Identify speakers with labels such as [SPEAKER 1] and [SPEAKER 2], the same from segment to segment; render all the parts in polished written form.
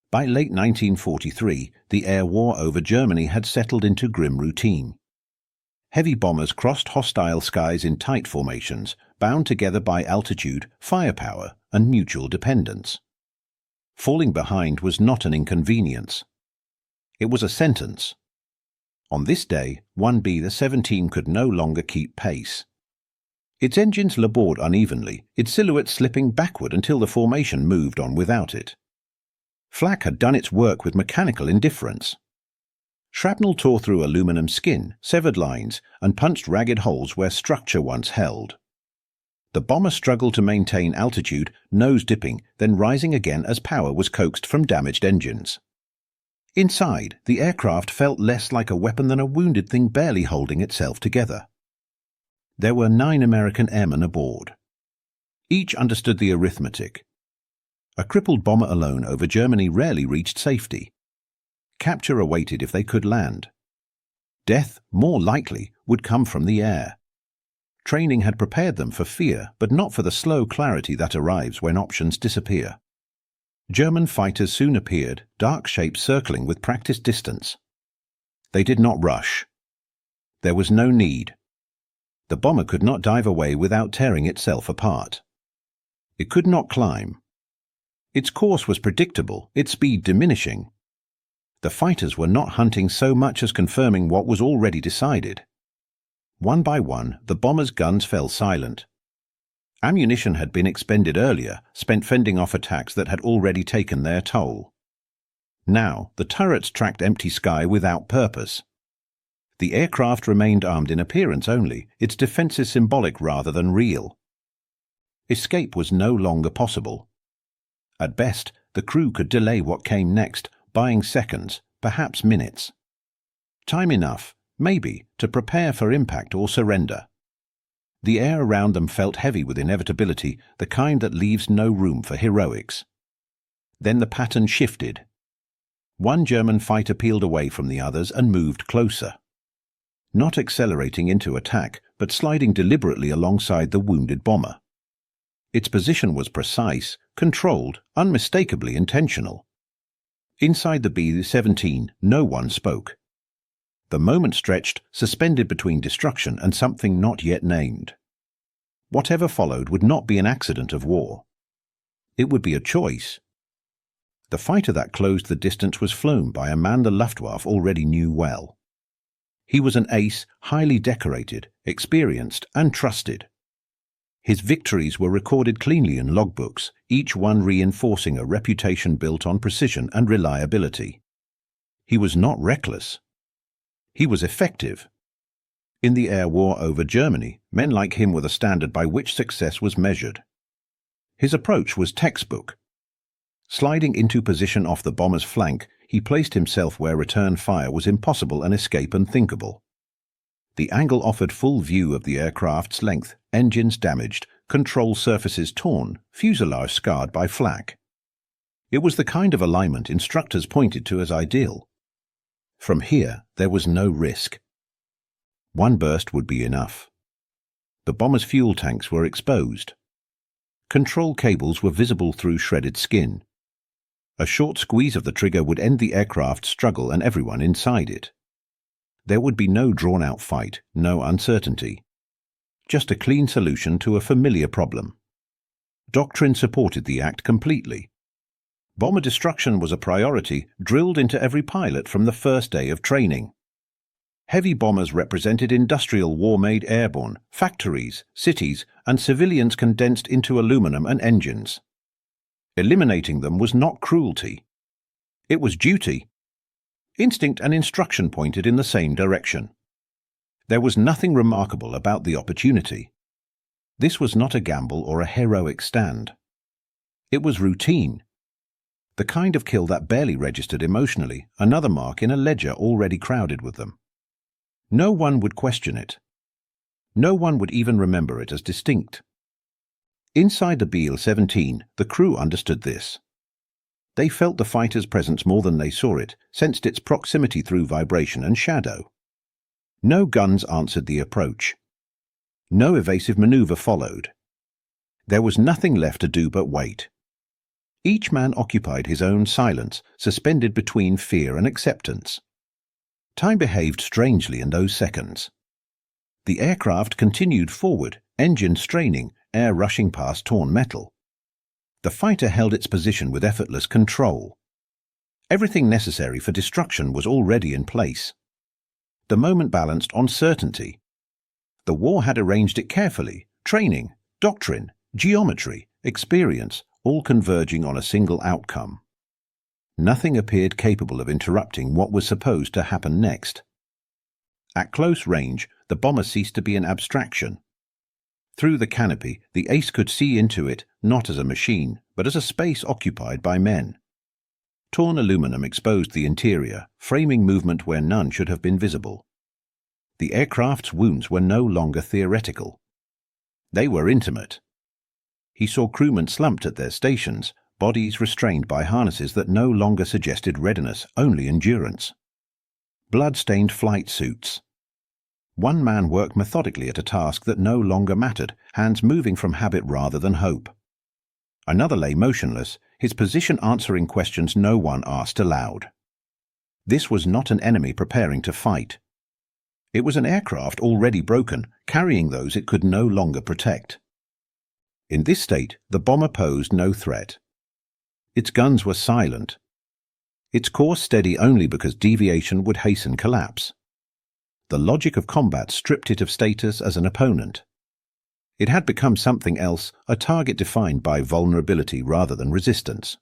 [SPEAKER 1] By late 1943, the air war over Germany had settled into grim routine. Heavy bombers crossed hostile skies in tight formations, bound together by altitude, firepower, and mutual dependence. Falling behind was not an inconvenience. It was a sentence. On this day, 1B-17 could no longer keep pace. Its engines labored unevenly, its silhouette slipping backward until the formation moved on without it. Flak had done its work with mechanical indifference. Shrapnel tore through aluminum skin, severed lines, and punched ragged holes where structure once held. The bomber struggled to maintain altitude, nose dipping, then rising again as power was coaxed from damaged engines. Inside, the aircraft felt less like a weapon than a wounded thing barely holding itself together. There were 9 American airmen aboard. Each understood the arithmetic. A crippled bomber alone over Germany rarely reached safety. Capture awaited if they could land. Death, more likely, would come from the air. Training had prepared them for fear, but not for the slow clarity that arrives when options disappear. German fighters soon appeared, dark shapes circling with practiced distance. They did not rush. There was no need. The bomber could not dive away without tearing itself apart. It could not climb. Its course was predictable, its speed diminishing. The fighters were not hunting so much as confirming what was already decided. One by one, the bomber's guns fell silent. Ammunition had been expended earlier, spent fending off attacks that had already taken their toll. Now, the turrets tracked empty sky without purpose. The aircraft remained armed in appearance only, its defenses symbolic rather than real. Escape was no longer possible. At best, the crew could delay what came next, buying seconds, perhaps minutes. Time enough, maybe, to prepare for impact or surrender. The air around them felt heavy with inevitability, the kind that leaves no room for heroics. Then the pattern shifted. One German fighter peeled away from the others and moved closer. Not accelerating into attack, but sliding deliberately alongside the wounded bomber. Its position was precise, controlled, unmistakably intentional. Inside the B-17, no one spoke. The moment stretched, suspended between destruction and something not yet named. Whatever followed would not be an accident of war. It would be a choice. The fighter that closed the distance was flown by a man the Luftwaffe already knew well. He was an ace, highly decorated, experienced, and trusted. His victories were recorded cleanly in logbooks, each one reinforcing a reputation built on precision and reliability. He was not reckless. He was effective. In the air war over Germany, men like him were the standard by which success was measured. His approach was textbook. Sliding into position off the bomber's flank, he placed himself where return fire was impossible and escape unthinkable. The angle offered full view of the aircraft's length, engines damaged, control surfaces torn, fuselage scarred by flak. It was the kind of alignment instructors pointed to as ideal. From here, there was no risk. One burst would be enough. The bomber's fuel tanks were exposed. Control cables were visible through shredded skin. A short squeeze of the trigger would end the aircraft's struggle and everyone inside it. There would be no drawn-out fight, no uncertainty. Just a clean solution to a familiar problem. Doctrine supported the act completely. Bomber destruction was a priority drilled into every pilot from the first day of training. Heavy bombers represented industrial war made airborne, factories, cities, and civilians condensed into aluminum and engines. Eliminating them was not cruelty. It was duty. Instinct and instruction pointed in the same direction. There was nothing remarkable about the opportunity. This was not a gamble or a heroic stand. It was routine. The kind of kill that barely registered emotionally, another mark in a ledger already crowded with them. No one would question it. No one would even remember it as distinct. Inside the BL-17, the crew understood this. They felt the fighter's presence more than they saw it, sensed its proximity through vibration and shadow. No guns answered the approach. No evasive maneuver followed. There was nothing left to do but wait. Each man occupied his own silence, suspended between fear and acceptance. Time behaved strangely in those seconds. The aircraft continued forward, engine straining, air rushing past torn metal. The fighter held its position with effortless control. Everything necessary for destruction was already in place. The moment balanced on certainty. The war had arranged it carefully, training, doctrine, geometry, experience, all converging on a single outcome. Nothing appeared capable of interrupting what was supposed to happen next. At close range, the bomber ceased to be an abstraction. Through the canopy, the ace could see into it not as a machine, but as a space occupied by men. Torn aluminum exposed the interior, framing movement where none should have been visible. The aircraft's wounds were no longer theoretical. They were intimate. He saw crewmen slumped at their stations, bodies restrained by harnesses that no longer suggested readiness, only endurance. Blood-stained flight suits. One man worked methodically at a task that no longer mattered, hands moving from habit rather than hope. Another lay motionless, his position answering questions no one asked aloud. This was not an enemy preparing to fight. It was an aircraft already broken, carrying those it could no longer protect. In this state, the bomber posed no threat. Its guns were silent. Its course steady only because deviation would hasten collapse. The logic of combat stripped it of status as an opponent. It had become something else, a target defined by vulnerability rather than resistance.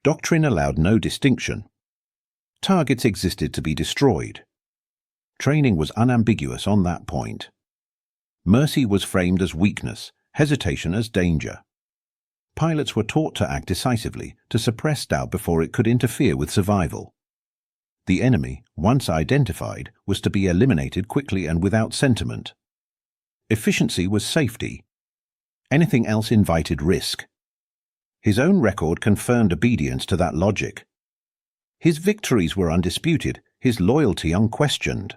[SPEAKER 1] Doctrine allowed no distinction. Targets existed to be destroyed. Training was unambiguous on that point. Mercy was framed as weakness, hesitation as danger. Pilots were taught to act decisively, to suppress doubt before it could interfere with survival. The enemy, once identified, was to be eliminated quickly and without sentiment. Efficiency was safety. Anything else invited risk. His own record confirmed obedience to that logic. His victories were undisputed, his loyalty unquestioned.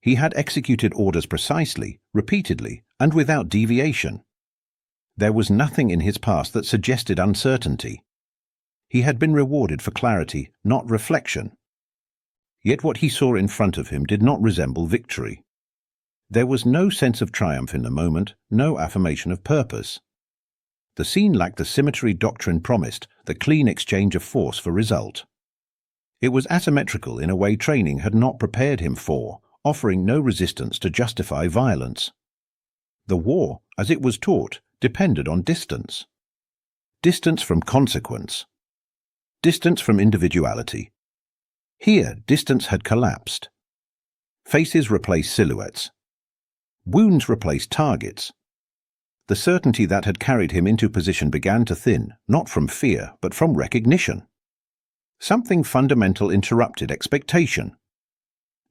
[SPEAKER 1] He had executed orders precisely, repeatedly, and without deviation. There was nothing in his past that suggested uncertainty. He had been rewarded for clarity, not reflection. Yet what he saw in front of him did not resemble victory. There was no sense of triumph in the moment, no affirmation of purpose. The scene lacked the symmetry doctrine promised, the clean exchange of force for result. It was asymmetrical in a way training had not prepared him for, offering no resistance to justify violence. The war, as it was taught, depended on distance. Distance from consequence. Distance from individuality. Here, distance had collapsed. Faces replaced silhouettes. Wounds replaced targets. The certainty that had carried him into position began to thin, not from fear, but from recognition. Something fundamental interrupted expectation.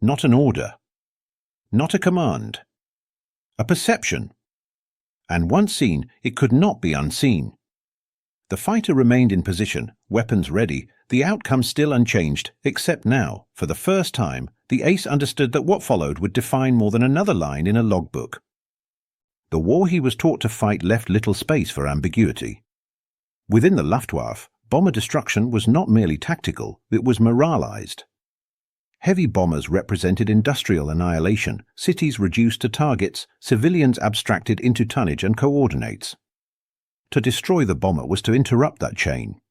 [SPEAKER 1] Not an order. Not a command. A perception. And once seen, it could not be unseen. The fighter remained in position, weapons ready, the outcome still unchanged, except now, for the first time, the ace understood that what followed would define more than another line in a logbook. The war he was taught to fight left little space for ambiguity. Within the Luftwaffe, bomber destruction was not merely tactical, it was moralized. Heavy bombers represented industrial annihilation, cities reduced to targets, civilians abstracted into tonnage and coordinates. To destroy the bomber was to interrupt that chain.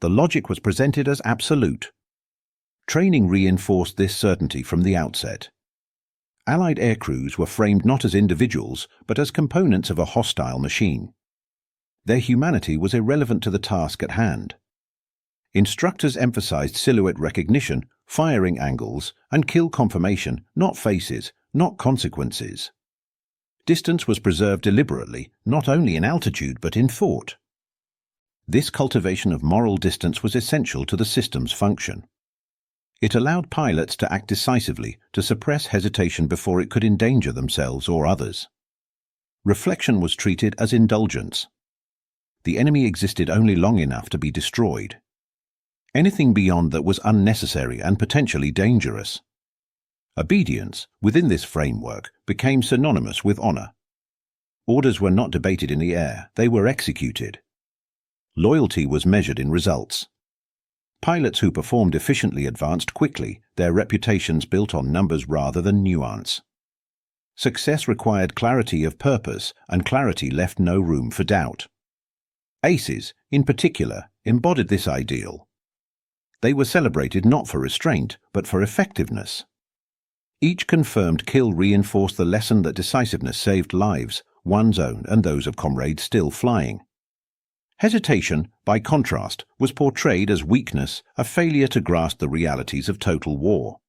[SPEAKER 1] The logic was presented as absolute. Training reinforced this certainty from the outset. Allied aircrews were framed not as individuals, but as components of a hostile machine. Their humanity was irrelevant to the task at hand. Instructors emphasized silhouette recognition, firing angles, and kill confirmation, not faces, not consequences. Distance was preserved deliberately, not only in altitude but in thought. This cultivation of moral distance was essential to the system's function. It allowed pilots to act decisively, to suppress hesitation before it could endanger themselves or others. Reflection was treated as indulgence. The enemy existed only long enough to be destroyed. Anything beyond that was unnecessary and potentially dangerous. Obedience, within this framework, became synonymous with honor. Orders were not debated in the air, they were executed. loyalty was measured in results. Pilots who performed efficiently advanced quickly, their reputations built on numbers rather than nuance. Success required clarity of purpose, and clarity left no room for doubt. Aces, in particular, embodied this ideal. They were celebrated not for restraint, but for effectiveness. Each confirmed kill reinforced the lesson that decisiveness saved lives, one's own and those of comrades still flying. Hesitation, by contrast, was portrayed as weakness, a failure to grasp the realities of total war.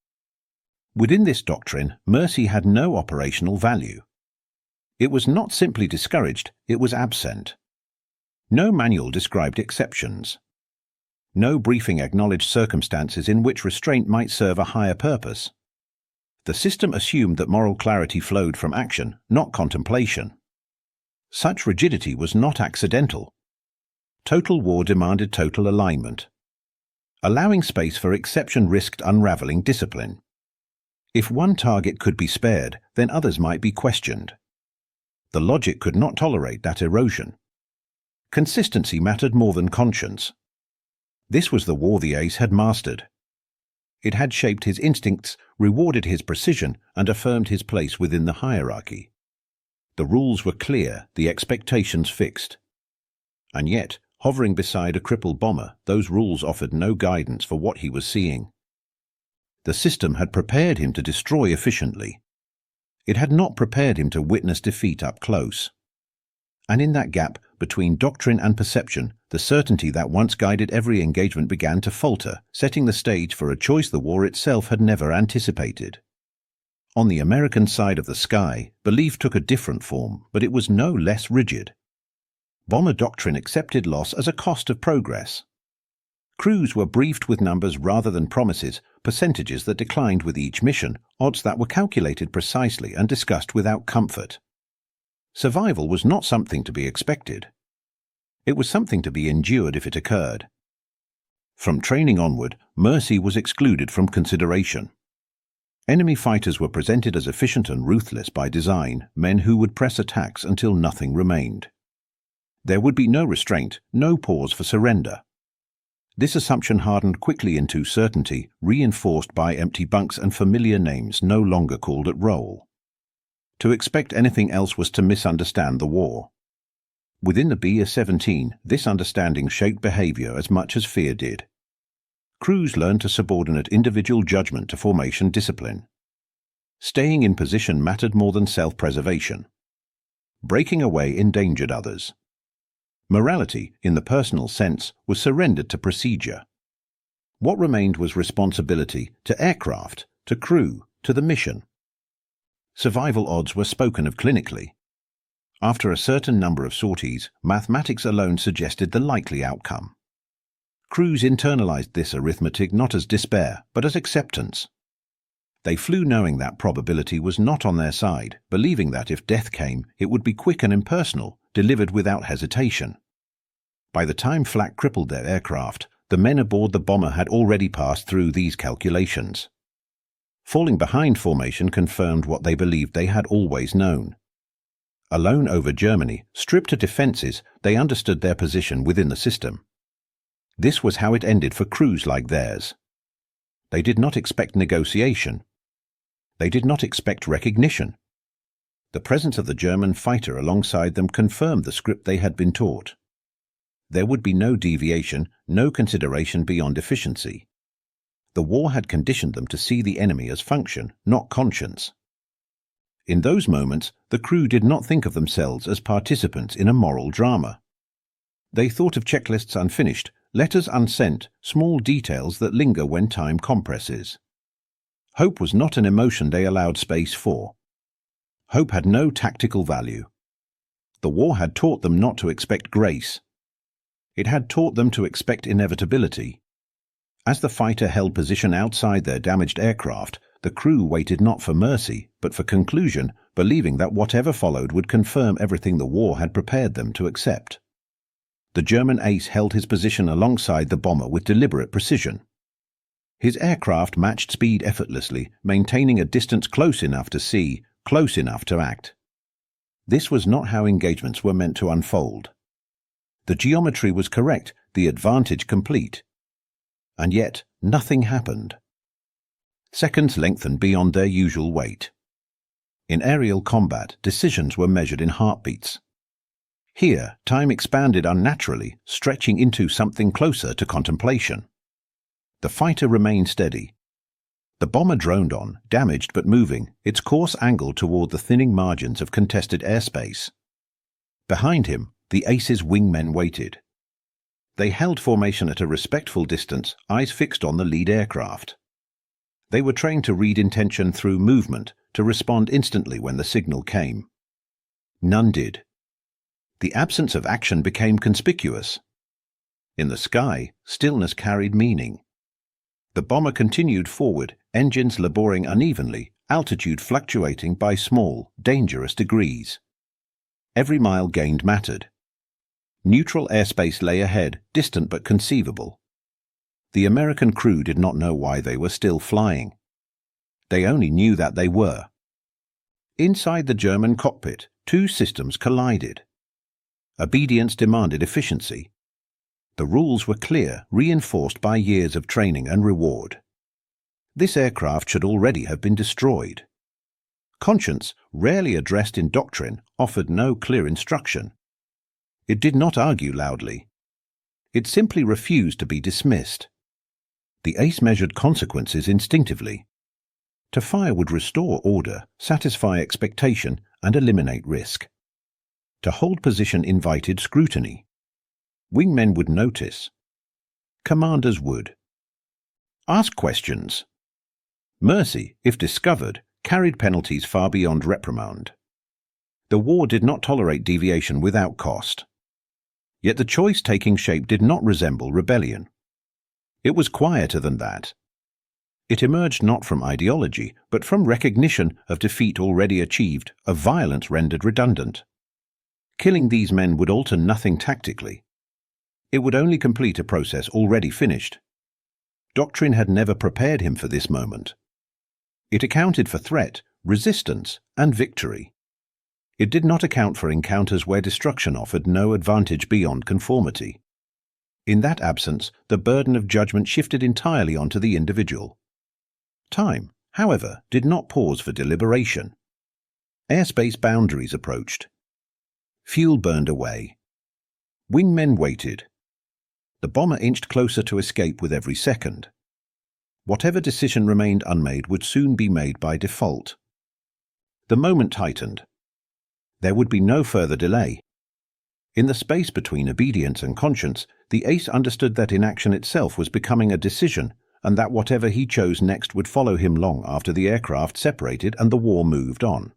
[SPEAKER 1] Within this doctrine, mercy had no operational value. It was not simply discouraged, it was absent. No manual described exceptions. No briefing acknowledged circumstances in which restraint might serve a higher purpose. The system assumed that moral clarity flowed from action, not contemplation. Such rigidity was not accidental. Total war demanded total alignment. Allowing space for exception risked unraveling discipline. If one target could be spared, then others might be questioned. The logic could not tolerate that erosion. Consistency mattered more than conscience. This was the war the ace had mastered. It had shaped his instincts, rewarded his precision, and affirmed his place within the hierarchy. The rules were clear, the expectations fixed. And yet, hovering beside a crippled bomber, those rules offered no guidance for what he was seeing. The system had prepared him to destroy efficiently. It had not prepared him to witness defeat up close. And in that gap between doctrine and perception, the certainty that once guided every engagement began to falter, setting the stage for a choice the war itself had never anticipated. On the American side of the sky, belief took a different form, but it was no less rigid. Bomber doctrine accepted loss as a cost of progress. Crews were briefed with numbers rather than promises, percentages that declined with each mission, odds that were calculated precisely and discussed without comfort. Survival was not something to be expected. It was something to be endured if it occurred. From training onward, mercy was excluded from consideration. Enemy fighters were presented as efficient and ruthless by design, men who would press attacks until nothing remained. There would be no restraint, no pause for surrender. This assumption hardened quickly into certainty, reinforced by empty bunks and familiar names no longer called at roll. To expect anything else was to misunderstand the war. Within the BA-17, this understanding shaped behavior as much as fear did. Crews learned to subordinate individual judgment to formation discipline. Staying in position mattered more than self-preservation. Breaking away endangered others. Morality, in the personal sense, was surrendered to procedure. What remained was responsibility to aircraft, to crew, to the mission. Survival odds were spoken of clinically. After a certain number of sorties, mathematics alone suggested the likely outcome. Crews internalized this arithmetic not as despair, but as acceptance. They flew knowing that probability was not on their side, believing that if death came, it would be quick and impersonal, delivered without hesitation. By the time flak crippled their aircraft, the men aboard the bomber had already passed through these calculations. Falling behind formation confirmed what they believed they had always known. Alone over Germany, stripped of defenses, they understood their position within the system. This was how it ended for crews like theirs. They did not expect negotiation. They did not expect recognition. The presence of the German fighter alongside them confirmed the script they had been taught. There would be no deviation, no consideration beyond efficiency. The war had conditioned them to see the enemy as function, not conscience. In those moments, the crew did not think of themselves as participants in a moral drama. They thought of checklists unfinished, letters unsent, small details that linger when time compresses. Hope was not an emotion they allowed space for. Hope had no tactical value. The war had taught them not to expect grace. It had taught them to expect inevitability. As the fighter held position outside their damaged aircraft, the crew waited not for mercy, but for conclusion, believing that whatever followed would confirm everything the war had prepared them to accept. The German ace held his position alongside the bomber with deliberate precision. His aircraft matched speed effortlessly, maintaining a distance close enough to see, close enough to act. This was not how engagements were meant to unfold. The geometry was correct, the advantage complete. And yet, nothing happened. Seconds lengthened beyond their usual wait. In aerial combat, decisions were measured in heartbeats. Here, time expanded unnaturally, stretching into something closer to contemplation. The fighter remained steady. The bomber droned on, damaged but moving, its course angled toward the thinning margins of contested airspace. Behind him, the Ace's wingmen waited. They held formation at a respectful distance, eyes fixed on the lead aircraft. They were trained to read intention through movement, to respond instantly when the signal came. None did. The absence of action became conspicuous. In the sky, stillness carried meaning. The bomber continued forward, engines laboring unevenly, altitude fluctuating by small, dangerous degrees. Every mile gained mattered. Neutral airspace lay ahead, distant but conceivable. The American crew did not know why they were still flying. They only knew that they were. Inside the German cockpit, two systems collided. Obedience demanded efficiency. The rules were clear, reinforced by years of training and reward. This aircraft should already have been destroyed. Conscience, rarely addressed in doctrine, offered no clear instruction. It did not argue loudly. It simply refused to be dismissed. The Ace measured consequences instinctively. To fire would restore order, satisfy expectation, and eliminate risk. To hold position invited scrutiny. Wingmen would notice. Commanders would. Ask questions. Mercy, if discovered, carried penalties far beyond reprimand. The war did not tolerate deviation without cost. Yet the choice taking shape did not resemble rebellion. It was quieter than that. It emerged not from ideology, but from recognition of defeat already achieved, of violence rendered redundant. Killing these men would alter nothing tactically. It would only complete a process already finished. Doctrine had never prepared him for this moment. It accounted for threat, resistance, and victory. It did not account for encounters where destruction offered no advantage beyond conformity. In that absence, the burden of judgment shifted entirely onto the individual. Time, however, did not pause for deliberation. Airspace boundaries approached. Fuel burned away. Wingmen waited. The bomber inched closer to escape with every second. Whatever decision remained unmade would soon be made by default. The moment tightened. There would be no further delay. In the space between obedience and conscience, the Ace understood that inaction itself was becoming a decision, and that whatever he chose next would follow him long after the aircraft separated and the war moved on.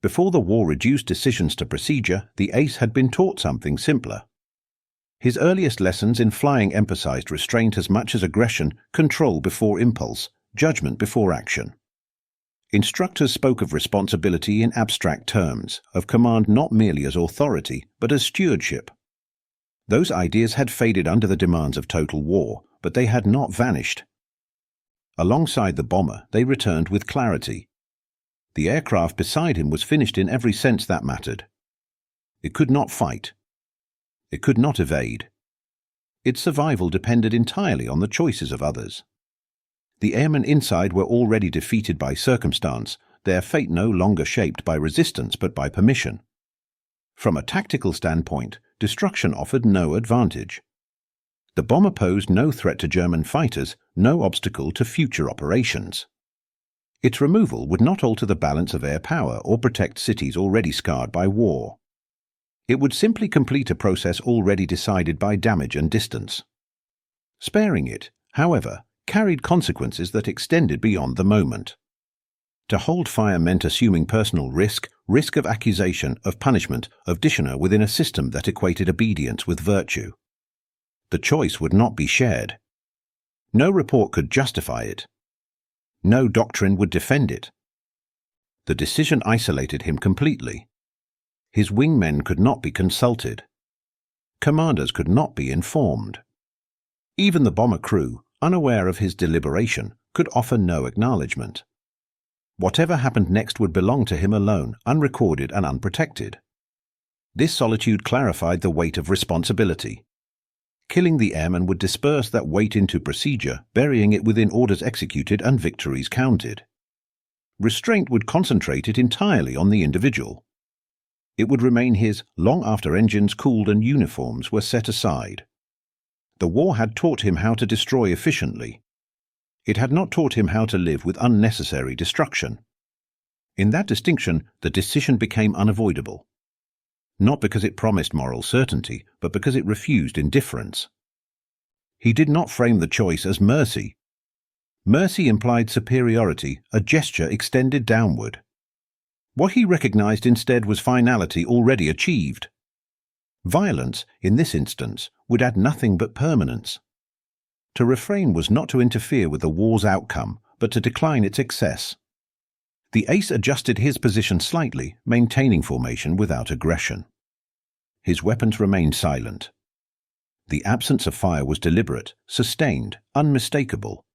[SPEAKER 1] Before the war reduced decisions to procedure, the Ace had been taught something simpler. His earliest lessons in flying emphasized restraint as much as aggression, control before impulse, judgment before action. Instructors spoke of responsibility in abstract terms, of command not merely as authority, but as stewardship. Those ideas had faded under the demands of total war, but they had not vanished. Alongside the bomber, they returned with clarity. The aircraft beside him was finished in every sense that mattered. It could not fight. It could not evade. Its survival depended entirely on the choices of others. The airmen inside were already defeated by circumstance, their fate no longer shaped by resistance but by permission. From a tactical standpoint, destruction offered no advantage. The bomber posed no threat to German fighters, no obstacle to future operations. Its removal would not alter the balance of air power or protect cities already scarred by war. It would simply complete a process already decided by damage and distance. Sparing it, however, carried consequences that extended beyond the moment. To hold fire meant assuming personal risk of accusation, of punishment, of dishonor within a system that equated obedience with virtue. The choice would not be shared. No report could justify it. No doctrine would defend it. The decision isolated him completely. His wingmen could not be consulted. Commanders could not be informed. Even the bomber crew, unaware of his deliberation, could offer no acknowledgement. Whatever happened next would belong to him alone, unrecorded and unprotected. This solitude clarified the weight of responsibility. Killing the airman would disperse that weight into procedure, burying it within orders executed and victories counted. Restraint would concentrate it entirely on the individual. It would remain his long after engines cooled and uniforms were set aside. The war had taught him how to destroy efficiently. It had not taught him how to live with unnecessary destruction. In that distinction, the decision became unavoidable. Not because it promised moral certainty, but because it refused indifference. He did not frame the choice as mercy. Mercy implied superiority, a gesture extended downward. What he recognized instead was finality already achieved. Violence, in this instance, would add nothing but permanence. To refrain was not to interfere with the war's outcome, but to decline its excess. The ace adjusted his position slightly, maintaining formation without aggression. His weapons remained silent. The absence of fire was deliberate, sustained, unmistakable.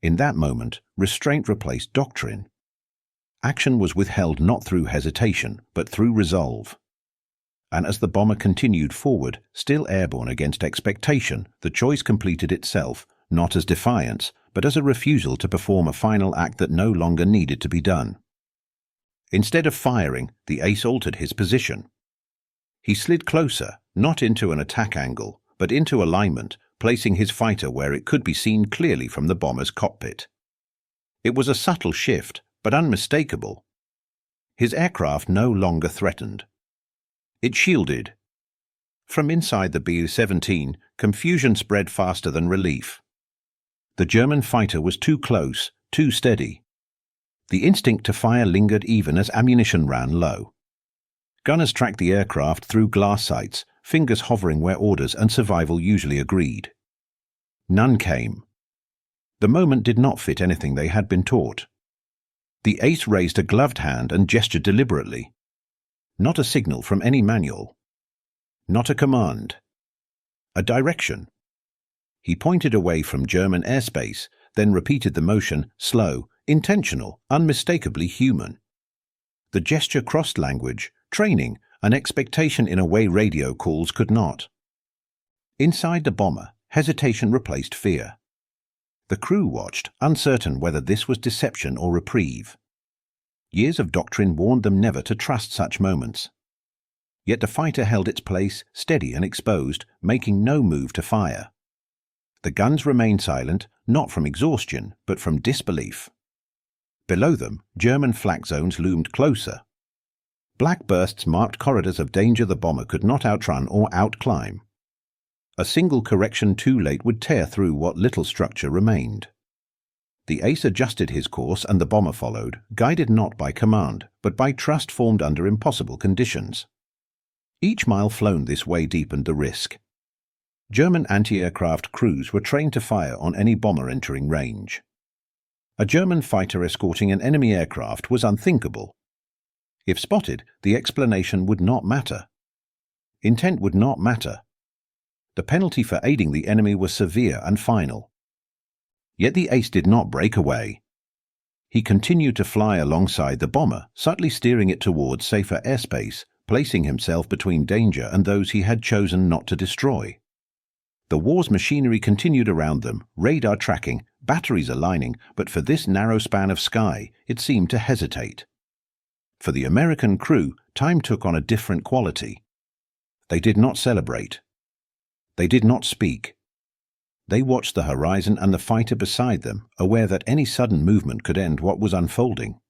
[SPEAKER 1] In that moment, restraint replaced doctrine. Action was withheld not through hesitation, but through resolve. And as the bomber continued forward, still airborne against expectation, the choice completed itself, not as defiance, but as a refusal to perform a final act that no longer needed to be done. Instead of firing, the ace altered his position. He slid closer, not into an attack angle, but into alignment, placing his fighter where it could be seen clearly from the bomber's cockpit. It was a subtle shift, but unmistakable. His aircraft no longer threatened. It shielded. From inside the B-17, confusion spread faster than relief. The German fighter was too close, too steady. The instinct to fire lingered even as ammunition ran low. Gunners tracked the aircraft through glass sights, fingers hovering where orders and survival usually agreed. None came. The moment did not fit anything they had been taught. The ace raised a gloved hand and gestured deliberately. Not a signal from any manual. Not a command. A direction. He pointed away from German airspace, then repeated the motion, slow, intentional, unmistakably human. The gesture crossed language, training, and expectation in a way radio calls could not. Inside the bomber, hesitation replaced fear. The crew watched, uncertain whether this was deception or reprieve. Years of doctrine warned them never to trust such moments. Yet the fighter held its place, steady and exposed, making no move to fire. The guns remained silent, not from exhaustion, but from disbelief. Below them, German flak zones loomed closer. Black bursts marked corridors of danger the bomber could not outrun or outclimb. A single correction too late would tear through what little structure remained. The ace adjusted his course and the bomber followed, guided not by command, but by trust formed under impossible conditions. Each mile flown this way deepened the risk. German anti-aircraft crews were trained to fire on any bomber entering range. A German fighter escorting an enemy aircraft was unthinkable. If spotted, the explanation would not matter. Intent would not matter. The penalty for aiding the enemy was severe and final. Yet the ace did not break away. He continued to fly alongside the bomber, subtly steering it towards safer airspace, placing himself between danger and those he had chosen not to destroy. The war's machinery continued around them, radar tracking, batteries aligning, but for this narrow span of sky, it seemed to hesitate. For the American crew, time took on a different quality. They did not celebrate. They did not speak. They watched the horizon and the fighter beside them, aware that any sudden movement could end what was unfolding.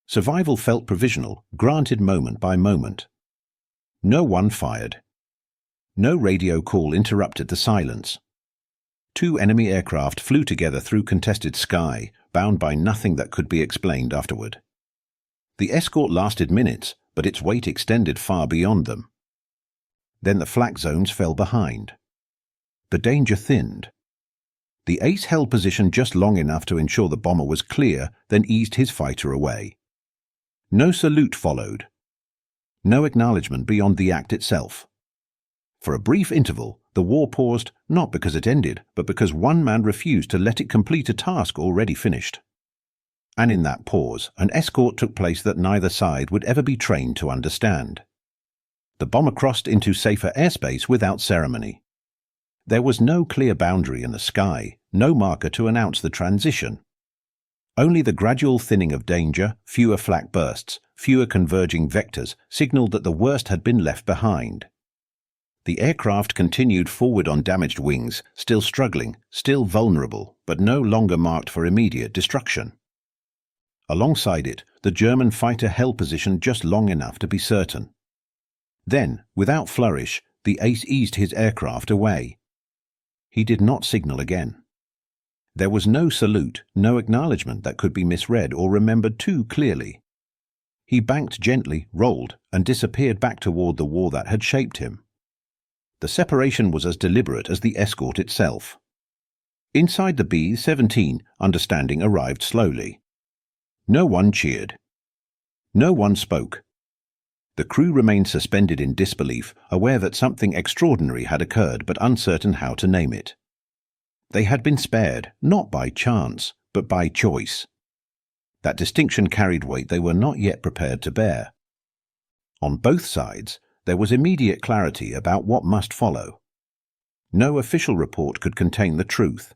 [SPEAKER 1] Survival felt provisional, granted moment by moment. No one fired. No radio call interrupted the silence. Two enemy aircraft flew together through contested sky, bound by nothing that could be explained afterward. The escort lasted minutes, but its weight extended far beyond them. Then the flak zones fell behind. The danger thinned. The ace held position just long enough to ensure the bomber was clear, then eased his fighter away. No salute followed. No acknowledgement beyond the act itself. For a brief interval, the war paused, not because it ended, but because one man refused to let it complete a task already finished. And in that pause, an escort took place that neither side would ever be trained to understand. The bomber crossed into safer airspace without ceremony. There was no clear boundary in the sky, no marker to announce the transition. Only the gradual thinning of danger, fewer flak bursts, fewer converging vectors, signaled that the worst had been left behind. The aircraft continued forward on damaged wings, still struggling, still vulnerable, but no longer marked for immediate destruction. Alongside it, the German fighter held position just long enough to be certain. Then, without flourish, the ace eased his aircraft away. He did not signal again. There was no salute, no acknowledgement that could be misread or remembered too clearly. He banked gently, rolled, and disappeared back toward the war that had shaped him. The separation was as deliberate as the escort itself. Inside the B-17, understanding arrived slowly. No one cheered. No one spoke. The crew remained suspended in disbelief, aware that something extraordinary had occurred but uncertain how to name it. They had been spared, not by chance, but by choice. That distinction carried weight they were not yet prepared to bear. On both sides, there was immediate clarity about what must follow. No official report could contain the truth.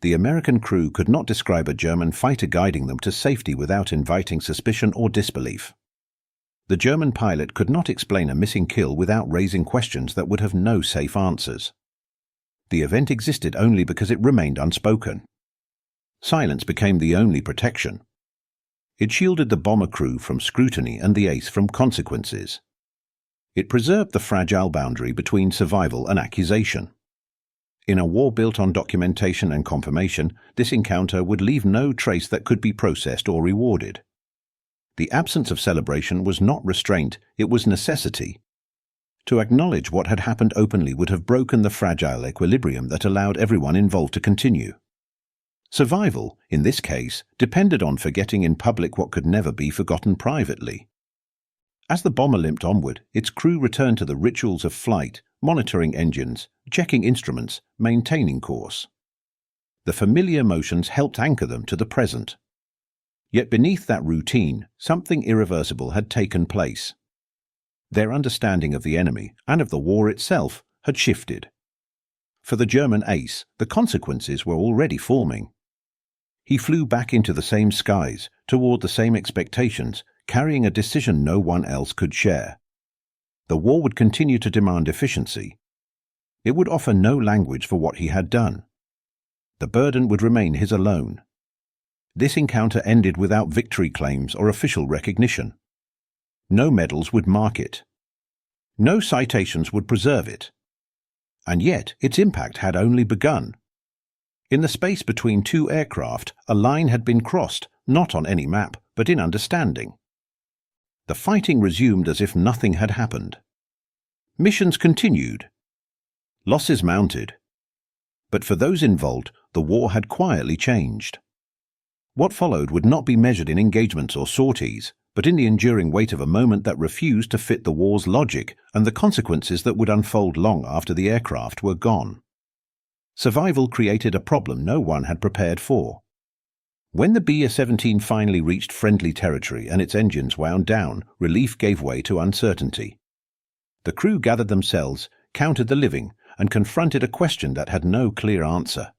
[SPEAKER 1] The American crew could not describe a German fighter guiding them to safety without inviting suspicion or disbelief. The German pilot could not explain a missing kill without raising questions that would have no safe answers. The event existed only because it remained unspoken. Silence became the only protection. It shielded the bomber crew from scrutiny and the ace from consequences. It preserved the fragile boundary between survival and accusation. In a war built on documentation and confirmation, this encounter would leave no trace that could be processed or rewarded. The absence of celebration was not restraint, it was necessity. To acknowledge what had happened openly would have broken the fragile equilibrium that allowed everyone involved to continue. Survival, in this case, depended on forgetting in public what could never be forgotten privately. As the bomber limped onward, its crew returned to the rituals of flight, monitoring engines, checking instruments, maintaining course. The familiar motions helped anchor them to the present. Yet beneath that routine, something irreversible had taken place. Their understanding of the enemy and of the war itself had shifted. For the German ace, the consequences were already forming. He flew back into the same skies, toward the same expectations, carrying a decision no one else could share. The war would continue to demand efficiency. It would offer no language for what he had done. The burden would remain his alone. This encounter ended without victory claims or official recognition. No medals would mark it. No citations would preserve it. And yet its impact had only begun. In the space between two aircraft, a line had been crossed, not on any map, but in understanding. The fighting resumed as if nothing had happened. Missions continued. Losses mounted. But for those involved, the war had quietly changed. What followed would not be measured in engagements or sorties, but in the enduring weight of a moment that refused to fit the war's logic and the consequences that would unfold long after the aircraft were gone. Survival created a problem no one had prepared for. When the B-17 finally reached friendly territory and its engines wound down, relief gave way to uncertainty. The crew gathered themselves, counted the living, and confronted a question that had no clear answer.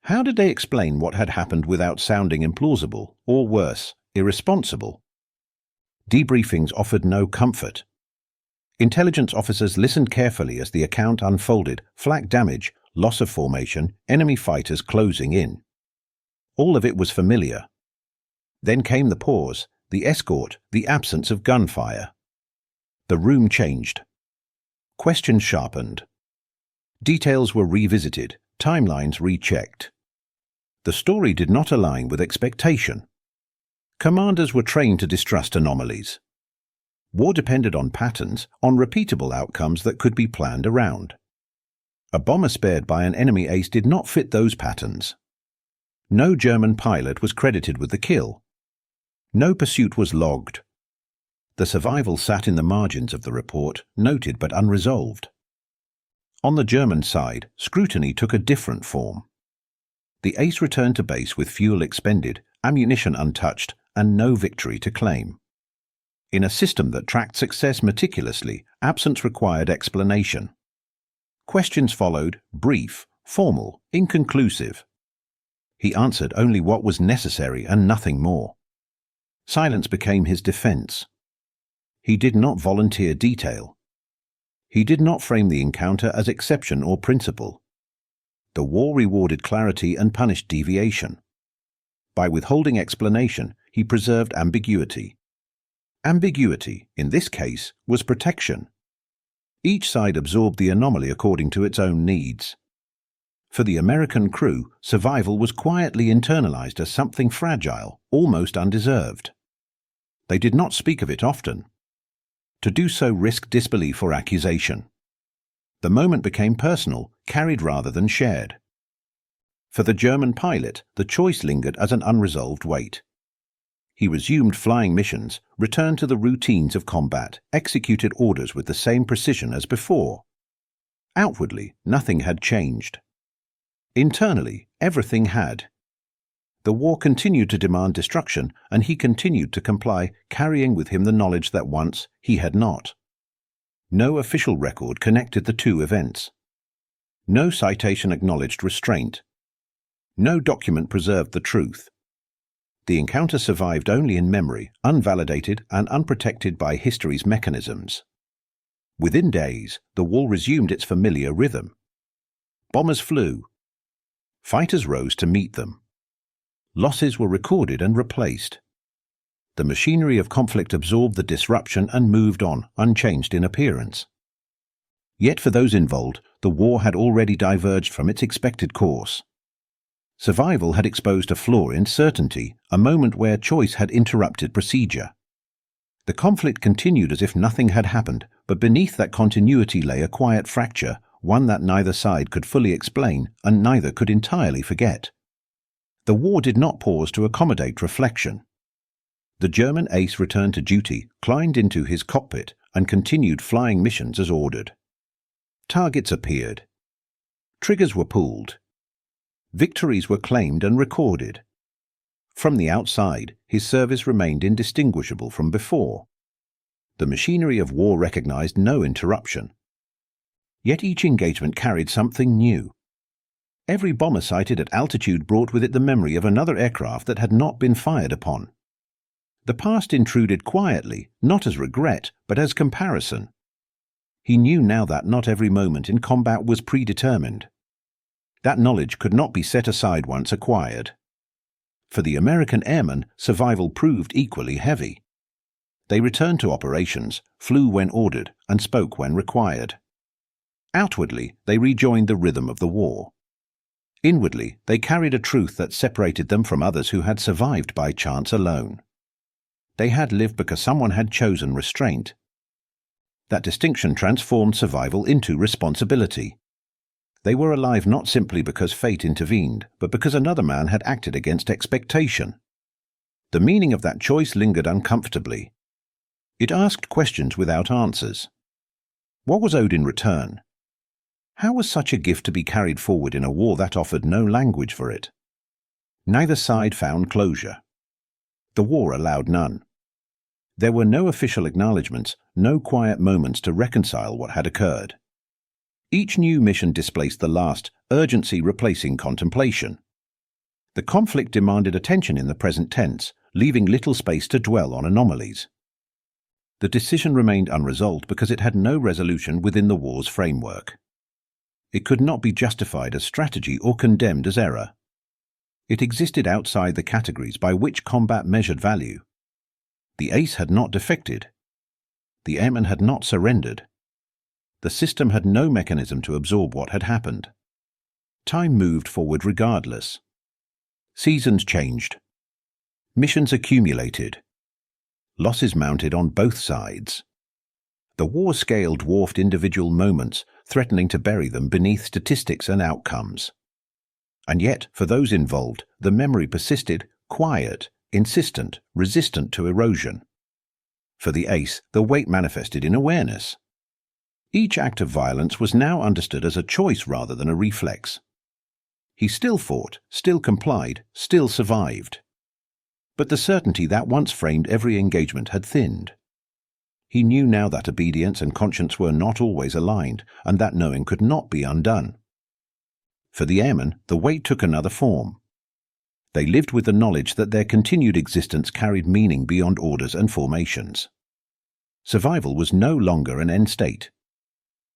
[SPEAKER 1] How did they explain what had happened without sounding implausible, or worse, irresponsible? Debriefings offered no comfort. Intelligence officers listened carefully as the account unfolded: flak damage, loss of formation, enemy fighters closing in. All of it was familiar. Then came the pause, the escort, the absence of gunfire. The room changed. Questions sharpened. Details were revisited, timelines rechecked. The story did not align with expectation. Commanders were trained to distrust anomalies. War depended on patterns, on repeatable outcomes that could be planned around. A bomber spared by an enemy ace did not fit those patterns. No German pilot was credited with the kill. No pursuit was logged. The survival sat in the margins of the report, noted but unresolved. On the German side, scrutiny took a different form. The ace returned to base with fuel expended, ammunition untouched, and no victory to claim. In a system that tracked success meticulously, absence required explanation. Questions followed, brief, formal, inconclusive. He answered only what was necessary and nothing more. Silence became his defense. He did not volunteer detail. He did not frame the encounter as exception or principle. The war rewarded clarity and punished deviation. By withholding explanation, he preserved ambiguity. Ambiguity, in this case, was protection. Each side absorbed the anomaly according to its own needs. For the American crew, survival was quietly internalized as something fragile, almost undeserved. They did not speak of it often. To do so risked disbelief or accusation. The moment became personal, carried rather than shared. For the German pilot, the choice lingered as an unresolved weight. He resumed flying missions, returned to the routines of combat, executed orders with the same precision as before. Outwardly, nothing had changed. Internally, everything had. The war continued to demand destruction, and he continued to comply, carrying with him the knowledge that once he had not. No official record connected the two events. No citation acknowledged restraint. No document preserved the truth. The encounter survived only in memory, unvalidated and unprotected by history's mechanisms. Within days, the war resumed its familiar rhythm. Bombers flew. Fighters rose to meet them. Losses were recorded and replaced. The machinery of conflict absorbed the disruption and moved on, unchanged in appearance. Yet for those involved, the war had already diverged from its expected course. Survival had exposed a flaw in certainty, a moment where choice had interrupted procedure. The conflict continued as if nothing had happened, but beneath that continuity lay a quiet fracture, one that neither side could fully explain and neither could entirely forget. The war did not pause to accommodate reflection. The German ace returned to duty, climbed into his cockpit, and continued flying missions as ordered. Targets appeared. Triggers were pulled. Victories were claimed and recorded. From the outside, his service remained indistinguishable from before. The machinery of war recognized no interruption. Yet each engagement carried something new. Every bomber sighted at altitude brought with it the memory of another aircraft that had not been fired upon. The past intruded quietly, not as regret, but as comparison. He knew now that not every moment in combat was predetermined. That knowledge could not be set aside once acquired. For the American airmen, survival proved equally heavy. They returned to operations, flew when ordered, and spoke when required. Outwardly, they rejoined the rhythm of the war. Inwardly, they carried a truth that separated them from others who had survived by chance alone. They had lived because someone had chosen restraint. That distinction transformed survival into responsibility. They were alive not simply because fate intervened, but because another man had acted against expectation. The meaning of that choice lingered uncomfortably. It asked questions without answers. What was owed in return? How was such a gift to be carried forward in a war that offered no language for it? Neither side found closure. The war allowed none. There were no official acknowledgements, no quiet moments to reconcile what had occurred. Each new mission displaced the last, urgency replacing contemplation. The conflict demanded attention in the present tense, leaving little space to dwell on anomalies. The decision remained unresolved because it had no resolution within the war's framework. It could not be justified as strategy or condemned as error. It existed outside the categories by which combat measured value. The ace had not defected. The airmen had not surrendered. The system had no mechanism to absorb what had happened. Time moved forward regardless. Seasons changed. Missions accumulated. Losses mounted on both sides. The war scale dwarfed individual moments, threatening to bury them beneath statistics and outcomes. And yet, for those involved, the memory persisted, quiet, insistent, resistant to erosion. For the ace, the weight manifested in awareness. Each act of violence was now understood as a choice rather than a reflex. He still fought, still complied, still survived. But the certainty that once framed every engagement had thinned. He knew now that obedience and conscience were not always aligned, and that knowing could not be undone. For the airmen, the weight took another form. They lived with the knowledge that their continued existence carried meaning beyond orders and formations. Survival was no longer an end state.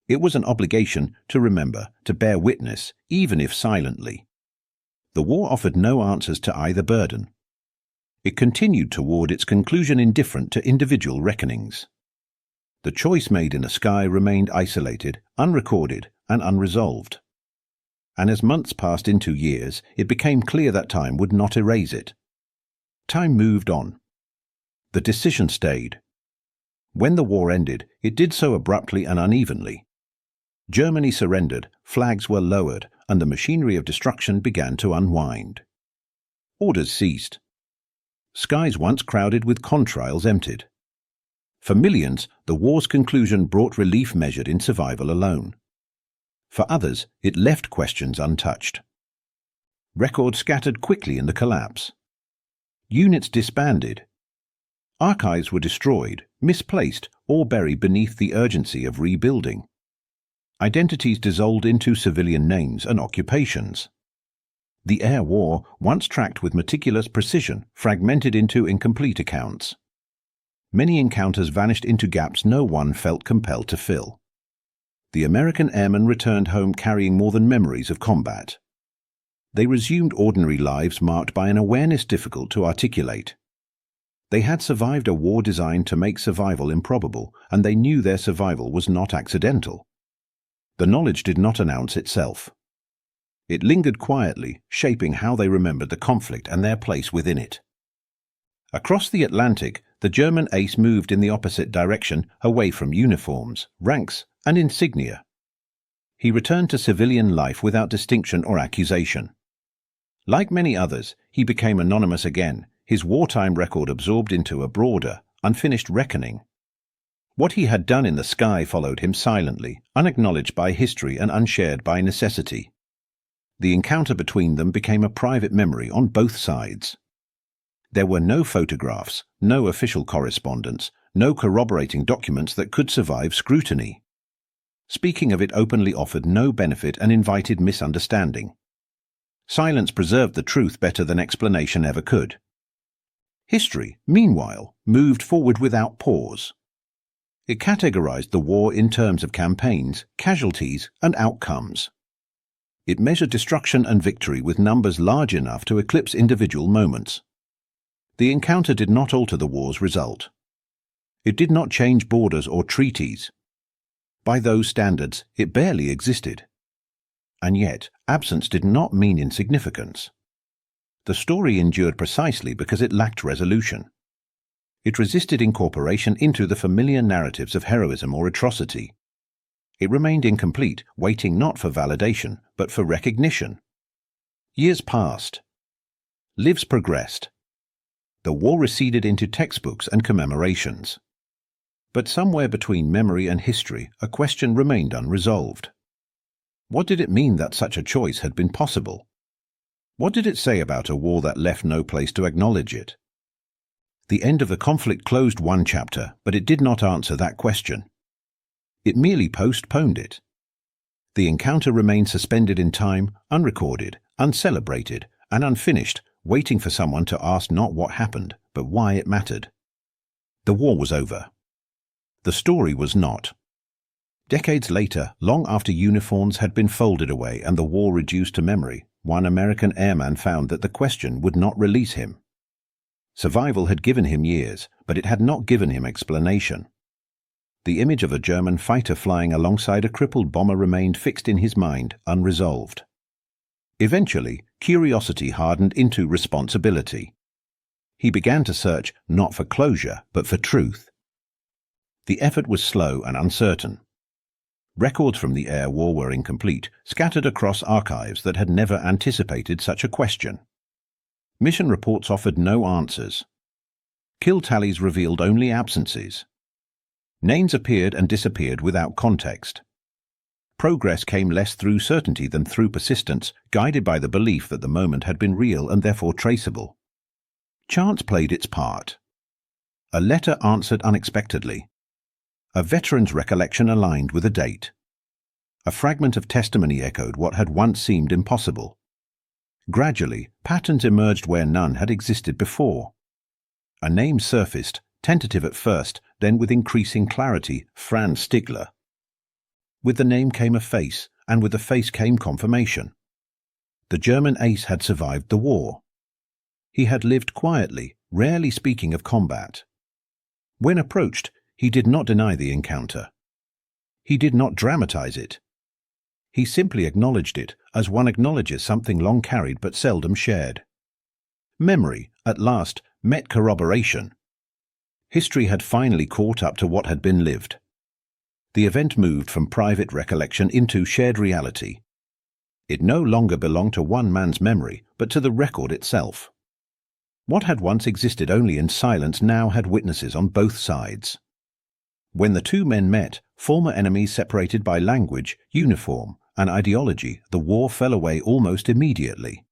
[SPEAKER 1] It was an obligation to remember, to bear witness, even if silently. The war offered no answers to either burden. It continued toward its conclusion indifferent to individual reckonings. The choice made in the sky remained isolated, unrecorded, and unresolved. And as months passed into years, it became clear that time would not erase it. Time moved on. The decision stayed. When the war ended, it did so abruptly and unevenly. Germany surrendered, flags were lowered, and the machinery of destruction began to unwind. Orders ceased. Skies once crowded with contrails emptied. For millions, the war's conclusion brought relief measured in survival alone. For others, it left questions untouched. Records scattered quickly in the collapse. Units disbanded. Archives were destroyed, misplaced, or buried beneath the urgency of rebuilding. Identities dissolved into civilian names and occupations. The air war, once tracked with meticulous precision, fragmented into incomplete accounts. Many encounters vanished into gaps no one felt compelled to fill. The American airmen returned home carrying more than memories of combat. They resumed ordinary lives marked by an awareness difficult to articulate. They had survived a war designed to make survival improbable, and they knew their survival was not accidental. The knowledge did not announce itself. It lingered quietly, shaping how they remembered the conflict and their place within it. Across the Atlantic, the German ace moved in the opposite direction, away from uniforms, ranks, and insignia. He returned to civilian life without distinction or accusation. Like many others, he became anonymous again, his wartime record absorbed into a broader, unfinished reckoning. What he had done in the sky followed him silently, unacknowledged by history and unshared by necessity. The encounter between them became a private memory on both sides. There were no photographs, no official correspondence, no corroborating documents that could survive scrutiny. Speaking of it openly offered no benefit and invited misunderstanding. Silence preserved the truth better than explanation ever could. History, meanwhile, moved forward without pause. It categorized the war in terms of campaigns, casualties, and outcomes. It measured destruction and victory with numbers large enough to eclipse individual moments. The encounter did not alter the war's result. It did not change borders or treaties. By those standards, it barely existed. And yet, absence did not mean insignificance. The story endured precisely because it lacked resolution. It resisted incorporation into the familiar narratives of heroism or atrocity. It remained incomplete, waiting not for validation, but for recognition. Years passed. Lives progressed. The war receded into textbooks and commemorations. But somewhere between memory and history, a question remained unresolved. What did it mean that such a choice had been possible? What did it say about a war that left no place to acknowledge it? The end of the conflict closed one chapter, but it did not answer that question. It merely postponed it. The encounter remained suspended in time, unrecorded, uncelebrated, and unfinished, waiting for someone to ask not what happened, but why it mattered. The war was over. The story was not. Decades later, long after uniforms had been folded away and the war reduced to memory, one American airman found that the question would not release him. Survival had given him years, but it had not given him explanation. The image of a German fighter flying alongside a crippled bomber remained fixed in his mind, unresolved. Eventually, curiosity hardened into responsibility. He began to search not for closure, but for truth. The effort was slow and uncertain. Records from the air war were incomplete, scattered across archives that had never anticipated such a question. Mission reports offered no answers. Kill tallies revealed only absences. Names appeared and disappeared without context. Progress came less through certainty than through persistence, guided by the belief that the moment had been real and therefore traceable. Chance played its part. A letter answered unexpectedly. A veteran's recollection aligned with a date. A fragment of testimony echoed what had once seemed impossible. Gradually, patterns emerged where none had existed before. A name surfaced, tentative at first, then with increasing clarity: Franz Stigler. With the name came a face, and with the face came confirmation. The German ace had survived the war. He had lived quietly, rarely speaking of combat. When approached, he did not deny the encounter. He did not dramatize it. He simply acknowledged it, as one acknowledges something long carried but seldom shared. Memory, at last, met corroboration. History had finally caught up to what had been lived. The event moved from private recollection into shared reality. It no longer belonged to one man's memory, but to the record itself. What had once existed only in silence now had witnesses on both sides. When the two men met, former enemies separated by language, uniform, and ideology, the war fell away almost immediately.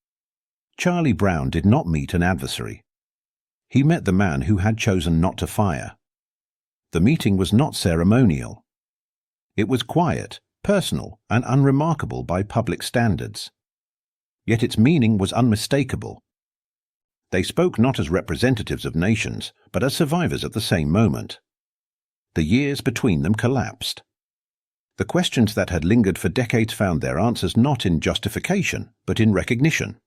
[SPEAKER 1] Charlie Brown did not meet an adversary. He met the man who had chosen not to fire. The meeting was not ceremonial. It was quiet, personal, and unremarkable by public standards. Yet its meaning was unmistakable. They spoke not as representatives of nations, but as survivors of the same moment. The years between them collapsed. The questions that had lingered for decades found their answers not in justification, but in recognition.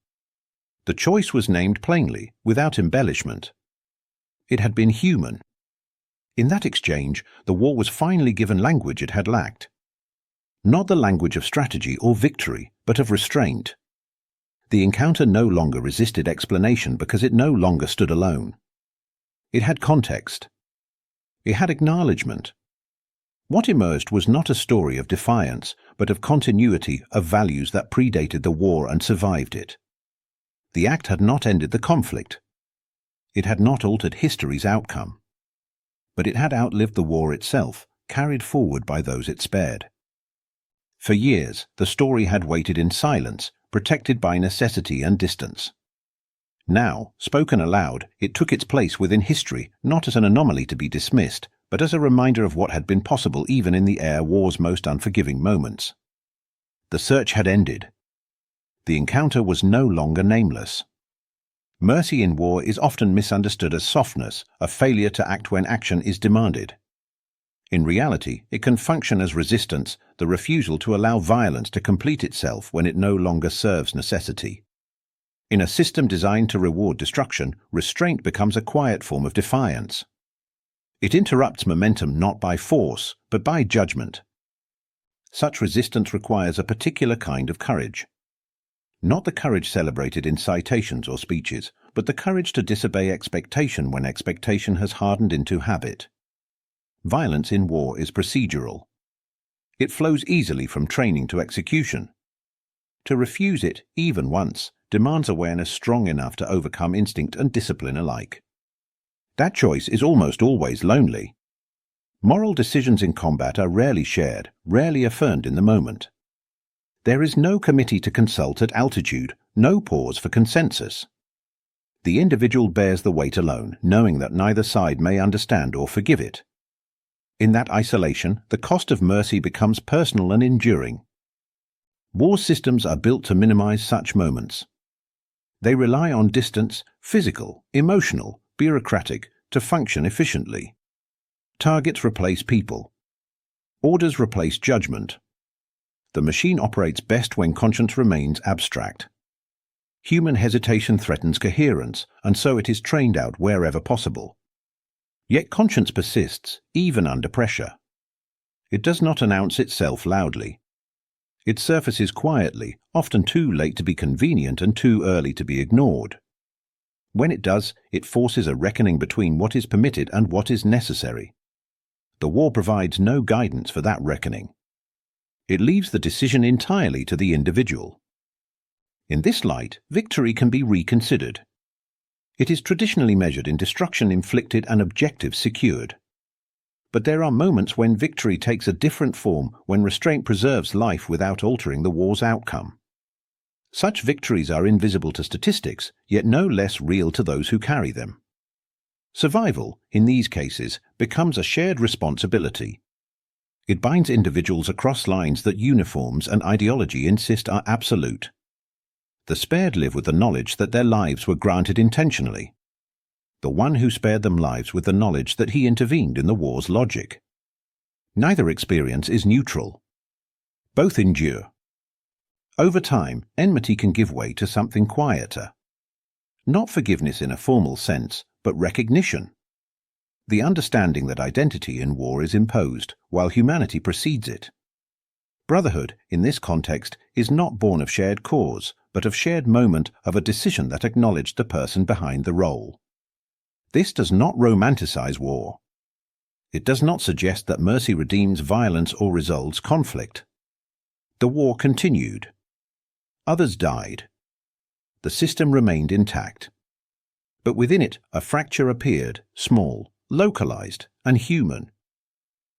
[SPEAKER 1] The choice was named plainly, without embellishment. It had been human. In that exchange, the war was finally given language it had lacked. Not the language of strategy or victory, but of restraint. The encounter no longer resisted explanation because it no longer stood alone. It had context. It had acknowledgement. What emerged was not a story of defiance, but of continuity of values that predated the war and survived it. The act had not ended the conflict. It had not altered history's outcome. But it had outlived the war itself, carried forward by those it spared. For years, the story had waited in silence, protected by necessity and distance. Now, spoken aloud, it took its place within history, not as an anomaly to be dismissed, but as a reminder of what had been possible even in the air war's most unforgiving moments. The search had ended. The encounter was no longer nameless. Mercy in war is often misunderstood as softness, a failure to act when action is demanded. In reality, it can function as resistance, the refusal to allow violence to complete itself when it no longer serves necessity. In a system designed to reward destruction, restraint becomes a quiet form of defiance. It interrupts momentum not by force, but by judgment. Such resistance requires a particular kind of courage. Not the courage celebrated in citations or speeches, but the courage to disobey expectation when expectation has hardened into habit. Violence in war is procedural. It flows easily from training to execution. To refuse it, even once, demands awareness strong enough to overcome instinct and discipline alike. That choice is almost always lonely. Moral decisions in combat are rarely shared, rarely affirmed in the moment. There is no committee to consult at altitude, no pause for consensus. The individual bears the weight alone, knowing that neither side may understand or forgive it. In that isolation, the cost of mercy becomes personal and enduring. War systems are built to minimize such moments. They rely on distance, physical, emotional, bureaucratic, to function efficiently. Targets replace people. Orders replace judgment. The machine operates best when conscience remains abstract. Human hesitation threatens coherence, and so it is trained out wherever possible. Yet conscience persists, even under pressure. It does not announce itself loudly. It surfaces quietly, often too late to be convenient and too early to be ignored. When it does, it forces a reckoning between what is permitted and what is necessary. The war provides no guidance for that reckoning. It leaves the decision entirely to the individual. In this light, victory can be reconsidered. It is traditionally measured in destruction inflicted and objectives secured. But there are moments when victory takes a different form, when restraint preserves life without altering the war's outcome. Such victories are invisible to statistics, yet no less real to those who carry them. Survival, in these cases, becomes a shared responsibility. It binds individuals across lines that uniforms and ideology insist are absolute. The spared live with the knowledge that their lives were granted intentionally. The one who spared them lives with the knowledge that he intervened in the war's logic. Neither experience is neutral. Both endure. Over time, enmity can give way to something quieter. Not forgiveness in a formal sense, but recognition. The understanding that identity in war is imposed, while humanity precedes it. Brotherhood, in this context, is not born of shared cause, but of shared moment of a decision that acknowledged the person behind the role. This does not romanticize war. It does not suggest that mercy redeems violence or resolves conflict. The war continued. Others died. The system remained intact. But within it, a fracture appeared, small, localized, and human.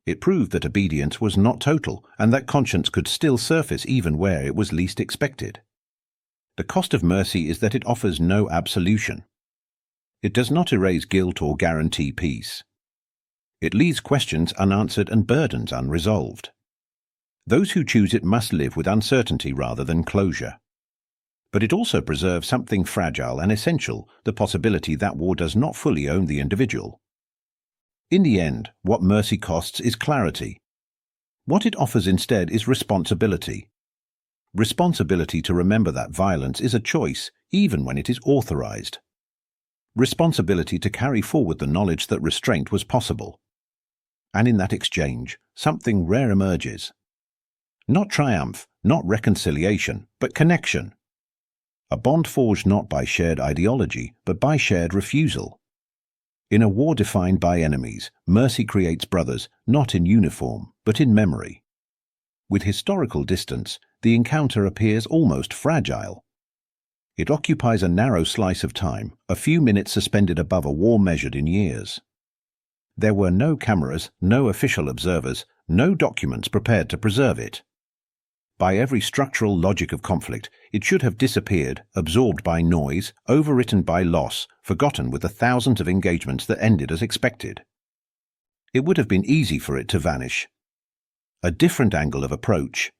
[SPEAKER 1] It proved that obedience was not total and that conscience could still surface even where it was least expected. The cost of mercy is that it offers no absolution. It does not erase guilt or guarantee peace. It leaves questions unanswered and burdens unresolved. Those who choose it must live with uncertainty rather than closure. But it also preserves something fragile and essential, the possibility that war does not fully own the individual. In the end, what mercy costs is clarity. What it offers instead is responsibility. Responsibility to remember that violence is a choice, even when it is authorized. Responsibility to carry forward the knowledge that restraint was possible. And in that exchange, something rare emerges. Not triumph, not reconciliation, but connection. A bond forged not by shared ideology, but by shared refusal. In a war defined by enemies, mercy creates brothers, not in uniform, but in memory. With historical distance, the encounter appears almost fragile. It occupies a narrow slice of time, a few minutes suspended above a war measured in years. There were no cameras, no official observers, no documents prepared to preserve it. By every structural logic of conflict, it should have disappeared, absorbed by noise, overwritten by loss, forgotten with the thousands of engagements that ended as expected. It would have been easy for it to vanish. A different angle of approach.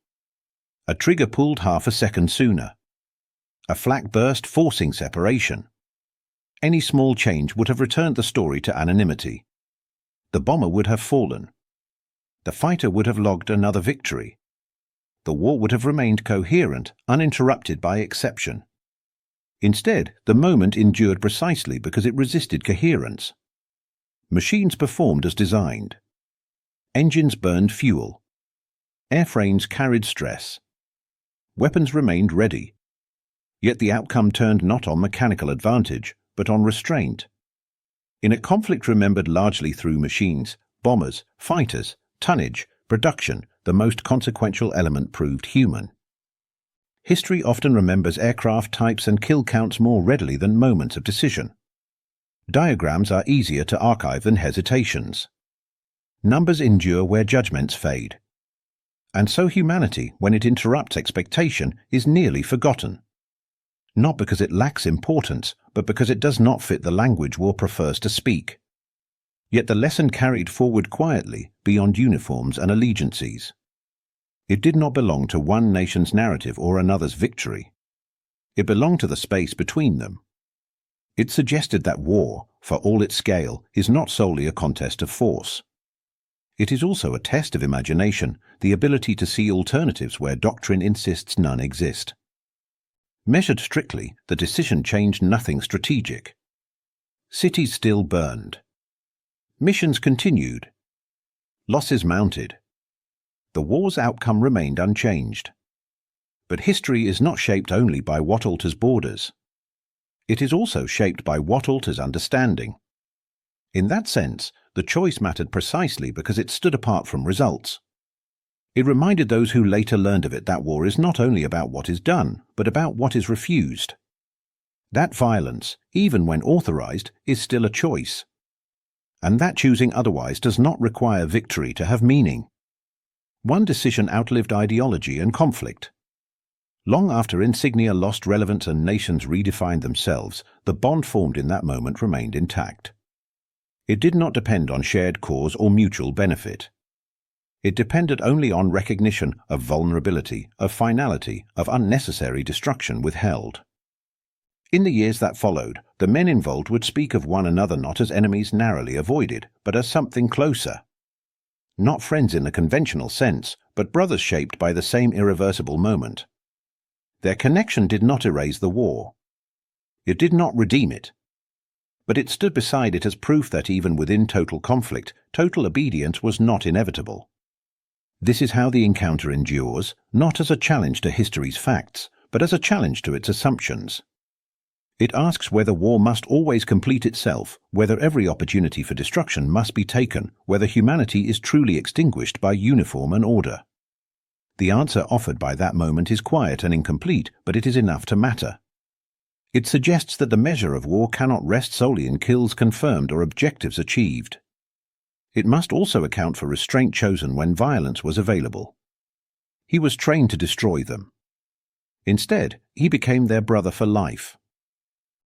[SPEAKER 1] A trigger pulled half a second sooner. A flak burst forcing separation. Any small change would have returned the story to anonymity. The bomber would have fallen. The fighter would have logged another victory. The war would have remained coherent, uninterrupted by exception. Instead, the moment endured precisely because it resisted coherence. Machines performed as designed. Engines burned fuel. Airframes carried stress. Weapons remained ready. Yet the outcome turned not on mechanical advantage, but on restraint. In a conflict remembered largely through machines, bombers, fighters, tonnage, production, the most consequential element proved human. History often remembers aircraft types and kill counts more readily than moments of decision. Diagrams are easier to archive than hesitations. Numbers endure where judgments fade. And so humanity, when it interrupts expectation, is nearly forgotten. Not because it lacks importance, but because it does not fit the language war prefers to speak. Yet the lesson carried forward quietly, beyond uniforms and allegiances. It did not belong to one nation's narrative or another's victory. It belonged to the space between them. It suggested that war, for all its scale, is not solely a contest of force. It is also a test of imagination, the ability to see alternatives where doctrine insists none exist. Measured strictly, the decision changed nothing strategic. Cities still burned. Missions continued. Losses mounted. The war's outcome remained unchanged. But history is not shaped only by what alters borders. It is also shaped by what alters understanding. In that sense, the choice mattered precisely because it stood apart from results. It reminded those who later learned of it that war is not only about what is done, but about what is refused. That violence, even when authorized, is still a choice. And that choosing otherwise does not require victory to have meaning. One decision outlived ideology and conflict. Long after insignia lost relevance and nations redefined themselves, the bond formed in that moment remained intact. It did not depend on shared cause or mutual benefit. It depended only on recognition of vulnerability, of finality, of unnecessary destruction withheld. In the years that followed, the men involved would speak of one another not as enemies narrowly avoided, but as something closer. Not friends in the conventional sense, but brothers shaped by the same irreversible moment. Their connection did not erase the war. It did not redeem it. But it stood beside it as proof that even within total conflict, total obedience was not inevitable. This is how the encounter endures, not as a challenge to history's facts, but as a challenge to its assumptions. It asks whether war must always complete itself, whether every opportunity for destruction must be taken, whether humanity is truly extinguished by uniform and order. The answer offered by that moment is quiet and incomplete, but it is enough to matter. It suggests that the measure of war cannot rest solely in kills confirmed or objectives achieved. It must also account for restraint chosen when violence was available. He was trained to destroy them. Instead, he became their brother for life.